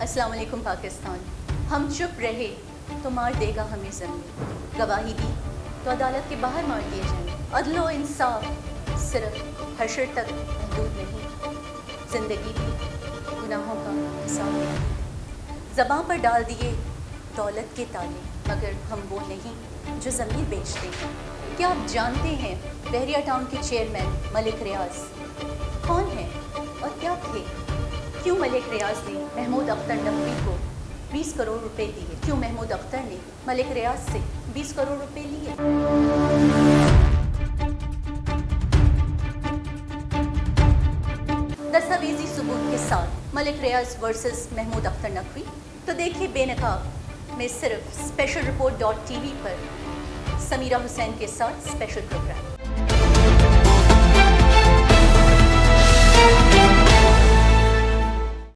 السلام علیکم پاکستان. ہم چپ رہے تو مار دے گا ہمیں زمین. گواہی دی تو عدالت کے باہر مار دیے جائیں. عدل و انصاف صرف حشر تک محدود نہیں، زندگی بھی گناہوں کا حساب ہے. زباں پر ڈال دیے دولت کے تالے، مگر ہم وہ نہیں جو زمین بیچتے ہیں. کیا آپ جانتے ہیں بحریہ ٹاؤن کے چیئرمین ملک ریاض کون ہیں اور کیا تھے؟ کیوں ملک ریاض نے محمود اختر نقوی کو 20 کروڑ روپے دیے؟ کیوں محمود اختر نے ملک ریاض سے 20 کروڑ روپے لیے؟ دستاویزی ثبوت کے ساتھ ملک ریاض ورسز محمود اختر نقوی. تو دیکھیے بے نقاب میں صرف specialreport.tv پر سمیرہ حسین کے ساتھ اسپیشل پروگرام.